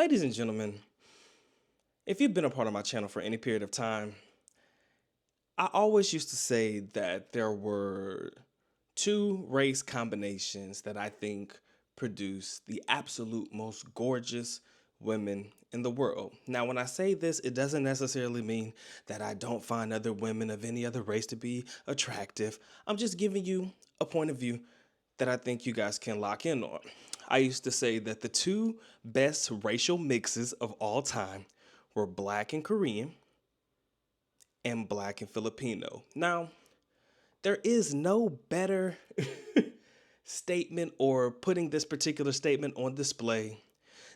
Ladies and gentlemen, if you've been a part of my channel for any period of time, I always used to say that there were two race combinations that I think produce the absolute most gorgeous women in the world. Now, when I say this, it doesn't necessarily mean that I don't find other women of any other race to be attractive. I'm just giving you a point of view that I think you guys can lock in on. I used to say that the two best racial mixes of all time were black and Korean and black and Filipino. Now, there is no better statement or putting this particular statement on display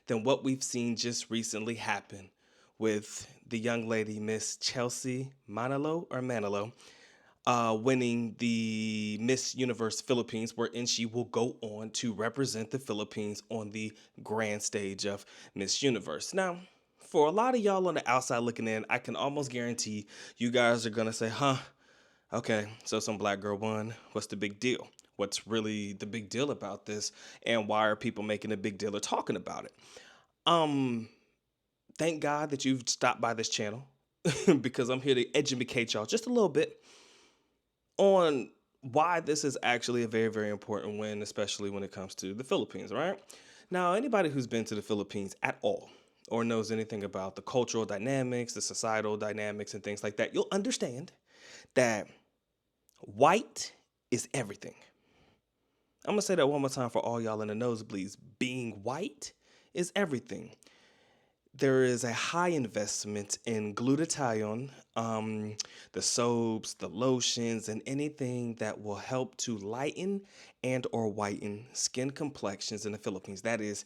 than what we've seen just recently happen with the young lady, Miss Chelsea Manalo, winning the Miss Universe Philippines, wherein she will go on to represent the Philippines on the grand stage of Miss Universe. Now, for a lot of y'all on the outside looking in, I can almost guarantee you guys are gonna say, huh, okay, so some black girl won. What's the big deal? What's really the big deal about this? And why are people making a big deal or talking about it? Um, Thank God that you've stopped by this channel because I'm here to educate y'all just a little bit on why this is actually a very, very important win, especially when it comes to the Philippines, right? Now, anybody who's been to the Philippines at all or knows anything about the cultural dynamics, the societal dynamics, and things like that, you'll understand that white is everything. I'm gonna say that one more time for all y'all in the nosebleeds. Being white is everything. There is a high investment in glutathione, the soaps, the lotions, and anything that will help to lighten and or whiten skin complexions in the Philippines. That is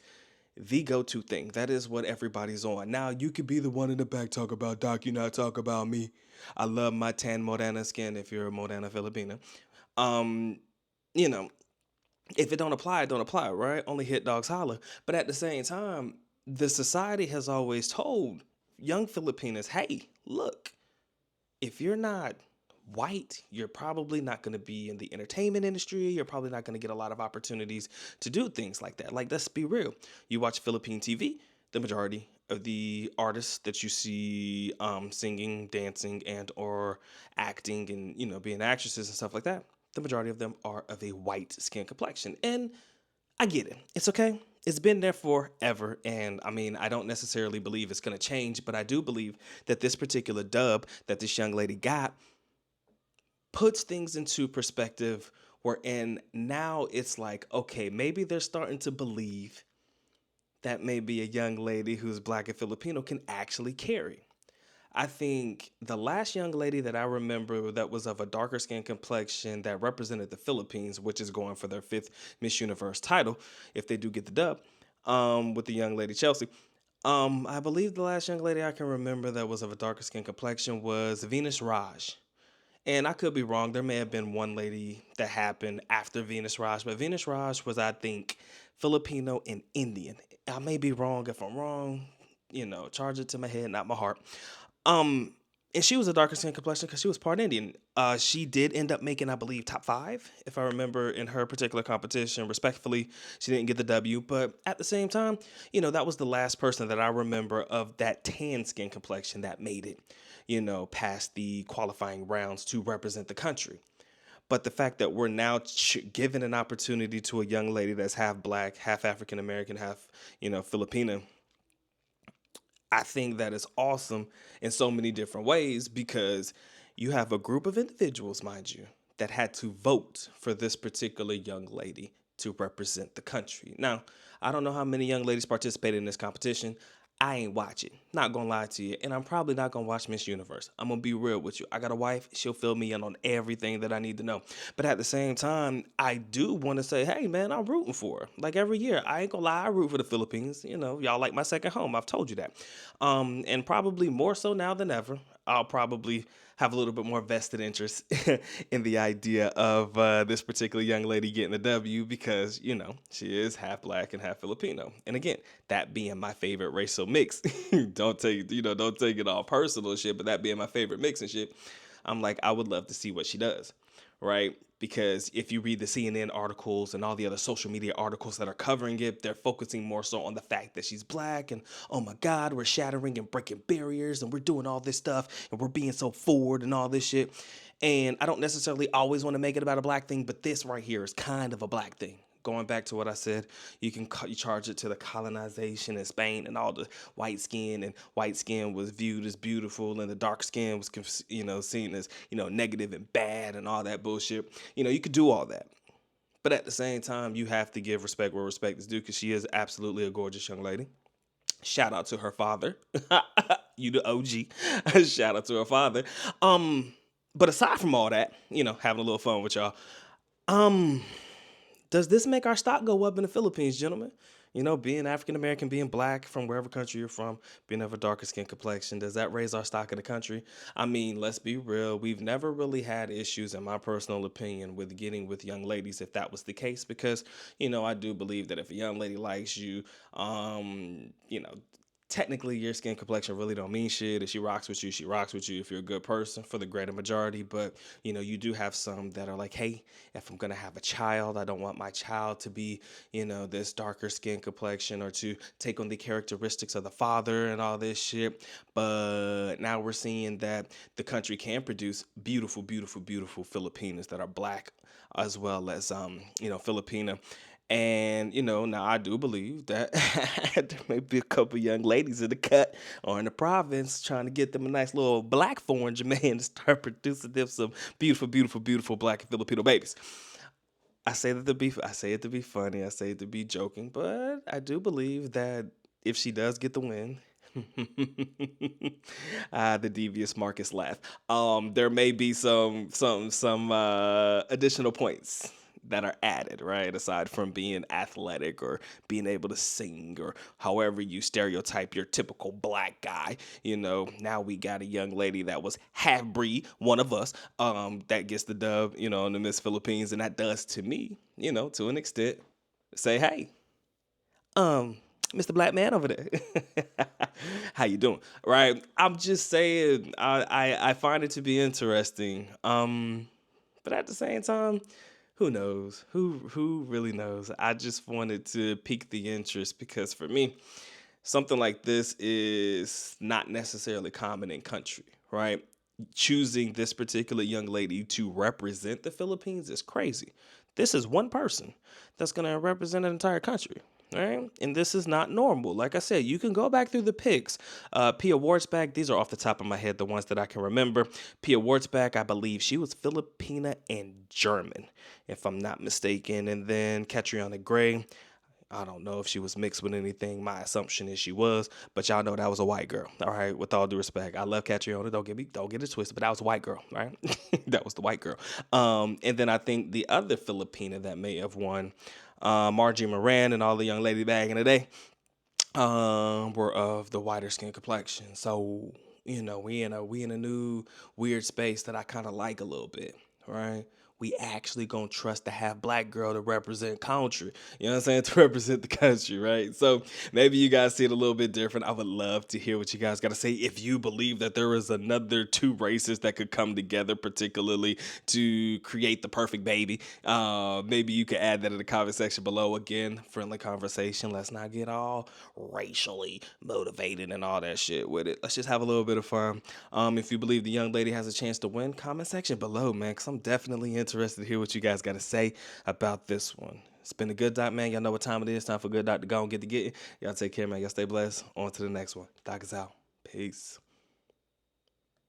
the go-to thing. That is what everybody's on. Now, you could be the one in the back talk about Doc, you not talk about me. I love my tan Morena skin if you're a Morena Filipina. Um, you know, if it don't apply, it don't apply, right? Only hit dogs holler. But at the same time, the society has always told young Filipinas, hey, look, if you're not white, you're probably not going to be in the entertainment industry. You're probably not going to get a lot of opportunities to do things like that. Like, let's be real. You watch Philippine TV, the majority of the artists that you see singing, dancing, and or acting and, being actresses and stuff like that, the majority of them are of a white skin complexion. And I get it. It's okay. It's been there forever. And I mean, I don't necessarily believe it's going to change, but I do believe that this particular dub that this young lady got puts things into perspective wherein now it's like, okay, maybe they're starting to believe that maybe a young lady who's black and Filipino can actually carry. I think the last young lady that I remember that was of a darker skin complexion that represented the Philippines, which is going for their fifth Miss Universe title, if they do get the dub, with the young lady Chelsea. I believe the last young lady I can remember that was of a darker skin complexion was Venus Raj. And I could be wrong. There may have been one lady that happened after Venus Raj, but Venus Raj was, I think, Filipino and Indian. I may be wrong. If I'm wrong, charge it to my head, not my heart. Um, and she was a darker skin complexion because she was part Indian. She did end up making, I believe, top five, if I remember, in her particular competition. Respectfully, she didn't get the W, but at the same time, that was the last person that I remember of that tan skin complexion that made it, past the qualifying rounds to represent the country. But the fact that we're now giving an opportunity to a young lady that's half black, half African American, half, Filipino, I think that is awesome in so many different ways because you have a group of individuals, mind you, that had to vote for this particular young lady to represent the country. Now, I don't know how many young ladies participated in this competition. I ain't watch it. Not gonna lie to you. And I'm probably not gonna watch Miss Universe. I'm gonna be real with you. I got a wife. She'll fill me in on everything that I need to know. But at the same time, I do want to say, hey, man, I'm rooting for her. Like every year, I ain't gonna lie, I root for the Philippines. Y'all like my second home. I've told you that. And probably more so now than ever, I'll probably have a little bit more vested interest in the idea of this particular young lady getting the W because, she is half black and half Filipino. And again, that being my favorite racial mix. Don't take it all personal and shit, but that being my favorite mix and shit, I'm like, I would love to see what she does. right? Because if you read the CNN articles and all the other social media articles that are covering it, they're focusing more so on the fact that she's black and, oh my God, we're shattering and breaking barriers and we're doing all this stuff and we're being so forward and all this shit. And I don't necessarily always want to make it about a black thing, but this right here is kind of a black thing. Going back to what I said, you charge it to the colonization in Spain and all the white skin was viewed as beautiful, and the dark skin was seen as negative and bad and all that bullshit. You could do all that, but at the same time, you have to give respect where respect is due because she is absolutely a gorgeous young lady. Shout out to her father, you the OG. Shout out to her father. But aside from all that, having a little fun with y'all. Um, does this make our stock go up in the Philippines, gentlemen? Being African American, being black from wherever country you're from, being of a darker skin complexion, does that raise our stock in the country? I mean, let's be real. We've never really had issues, in my personal opinion, with getting with young ladies if that was the case, because, I do believe that if a young lady likes you, technically your skin complexion really don't mean shit. If she rocks with you, she rocks with you if you're a good person for the greater majority. But, you do have some that are like, hey, if I'm going to have a child, I don't want my child to be, this darker skin complexion or to take on the characteristics of the father and all this shit. But now we're seeing that the country can produce beautiful, beautiful, beautiful Filipinas that are black as well as, Filipina. And, now I do believe that there may be a couple young ladies in the cut or in the province trying to get them a nice little black foreign man to start producing them some beautiful, beautiful, beautiful black Filipino babies. I say it to be funny. I say it to be joking, but I do believe that if she does get the win, the devious Marcus laugh. There may be some additional points that are added, right? Aside from being athletic or being able to sing or however you stereotype your typical black guy, now we got a young lady that was half breed, one of us, that gets the dub, in the Miss Philippines, and that does to me, to an extent, say, hey, um, Mr. Black Man over there. How you doing? Right. I'm just saying I find it to be interesting. But at the same time, who knows? Who really knows? I just wanted to pique the interest because for me, something like this is not necessarily common in country, right? Choosing this particular young lady to represent the Philippines is crazy. This is one person that's going to represent an entire country. Right? And this is not normal. Like I said, you can go back through the pics. Pia Wurtzbach, these are off the top of my head, the ones that I can remember. Pia Wurtzbach, I believe she was Filipina and German, if I'm not mistaken. And then Catriona Gray, I don't know if she was mixed with anything. My assumption is she was, but y'all know that was a white girl. All right, with all due respect, I love Catriona. Don't get it twisted, but that was a white girl, right? That was the white girl. And then I think the other Filipina that may have won, Margie Moran and all the young ladies back in the day, were of the whiter skin complexion. So we in a new weird space that I kind of like a little bit, right? We actually gonna trust to have black girl to represent country. You know what I'm saying? To represent the country, right? So maybe you guys see it a little bit different. I would love to hear what you guys got to say. If you believe that there is another two races that could come together, particularly to create the perfect baby, maybe you could add that in the comment section below. Again, friendly conversation. Let's not get all racially motivated and all that shit with it. Let's just have a little bit of fun. If you believe the young lady has a chance to win, comment section below, man, because I'm definitely interested to hear what you guys got to say about this one. It's been a good doc, man. Y'all know what time it is. Time for good doc to go and get to getting. Y'all take care, man. Y'all stay blessed. On to the next one. Doc is out. Peace.